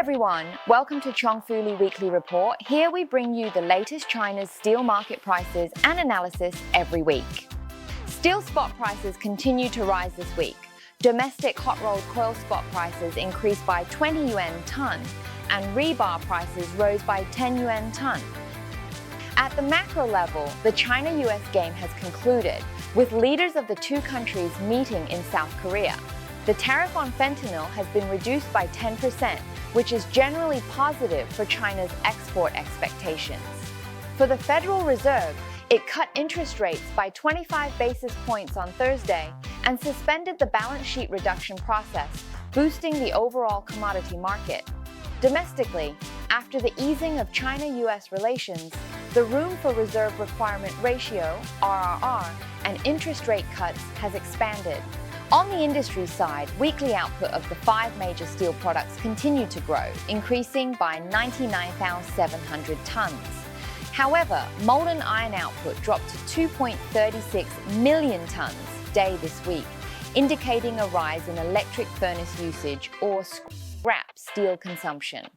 everyone, welcome to Cheongfuli Weekly Report. Here we bring you the latest China's steel market prices and analysis every week. Steel spot prices continue to rise this week. Domestic hot-rolled coil spot prices increased by 20 yuan ton, and rebar prices rose by 10 yuan ton. At the macro level, the China-US game has concluded, with leaders of the two countries meeting in South Korea. The tariff on fentanyl has been reduced by 10%, which is generally positive for China's export expectations. For the Federal Reserve, it cut interest rates by 25 basis points on Thursday and suspended the balance sheet reduction process, boosting the overall commodity market. Domestically, after the easing of China-US relations, the room for reserve requirement ratio, RRR, and interest rate cuts has expanded. On the industry side, weekly output of the 5 major steel products continued to grow, increasing by 99,700 tons. However, molten iron output dropped to 2.36 million tons day this week, indicating a rise in electric furnace usage or scrap steel consumption.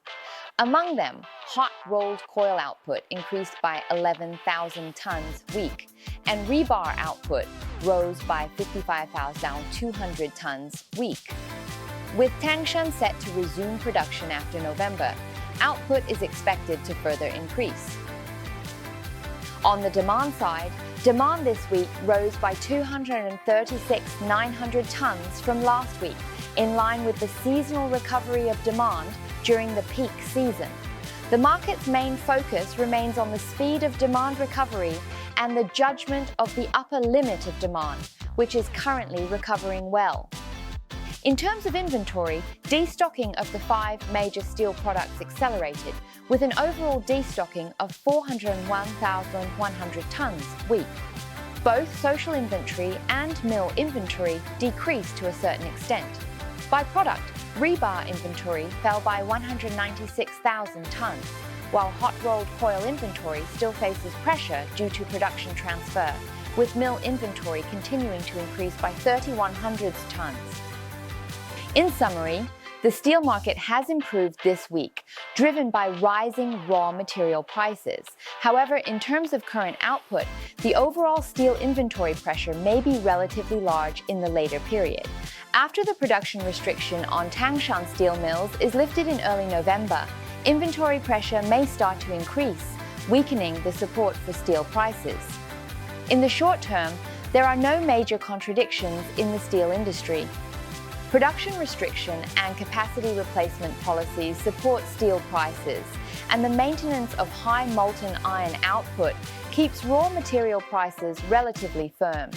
Among them, hot-rolled coil output increased by 11,000 tons week, and rebar output rose by 55,200 tons week. With Tangshan set to resume production after November, output is expected to further increase. On the demand side, demand this week rose by 236,900 tons from last week, in line with the seasonal recovery of demand during the peak season. The market's main focus remains on the speed of demand recovery and the judgment of the upper limit of demand, which is currently recovering well. In terms of inventory, destocking of the 5 major steel products accelerated, with an overall destocking of 401,100 tons week. Both social inventory and mill inventory decreased to a certain extent. By product, rebar inventory fell by 196,000 tons, while hot-rolled coil inventory still faces pressure due to production transfer, with mill inventory continuing to increase by 3,100 tons. In summary, the steel market has improved this week, driven by rising raw material prices. However, in terms of current output, the overall steel inventory pressure may be relatively large in the later period. After the production restriction on Tangshan steel mills is lifted in early November, inventory pressure may start to increase, weakening the support for steel prices. In the short term, there are no major contradictions in the steel industry. Production restriction and capacity replacement policies support steel prices, and the maintenance of high molten iron output keeps raw material prices relatively firm.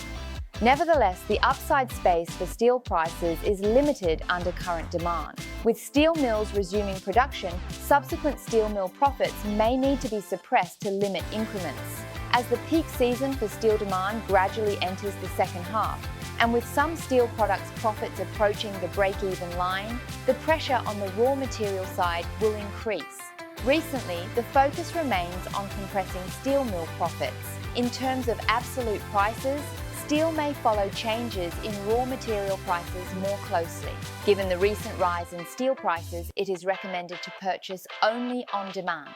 Nevertheless, the upside space for steel prices is limited under current demand. With steel mills resuming production, subsequent steel mill profits may need to be suppressed to limit increments. As the peak season for steel demand gradually enters the second half, and with some steel products' profits approaching the break-even line, the pressure on the raw material side will increase. Recently, the focus remains on compressing steel mill profits. In terms of absolute prices, steel may follow changes in raw material prices more closely. Given the recent rise in steel prices, it is recommended to purchase only on demand.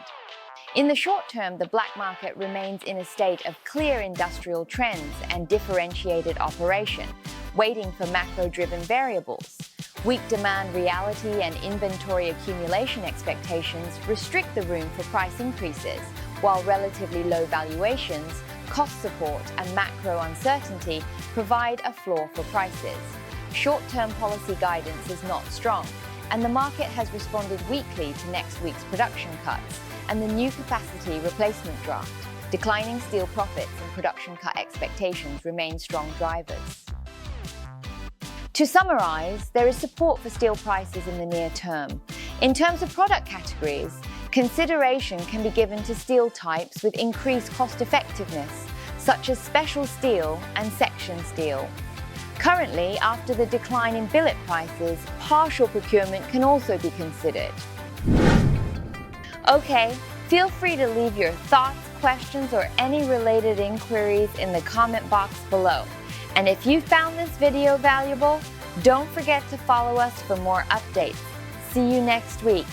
In the short term, the black market remains in a state of clear industrial trends and differentiated operation, waiting for macro-driven variables. Weak demand reality and inventory accumulation expectations restrict the room for price increases, while relatively low valuations, cost support, and macro uncertainty provide a floor for prices. Short-term policy guidance is not strong, and the market has responded weakly to next week's production cuts and the new capacity replacement draft. Declining steel profits and production cut expectations remain strong drivers. To summarize, there is support for steel prices in the near term. In terms of product categories, consideration can be given to steel types with increased cost effectiveness, such as special steel and section steel. Currently, after the decline in billet prices, partial procurement can also be considered. Okay, feel free to leave your thoughts, questions, or any related inquiries in the comment box below. And if you found this video valuable, don't forget to follow us for more updates. See you next week.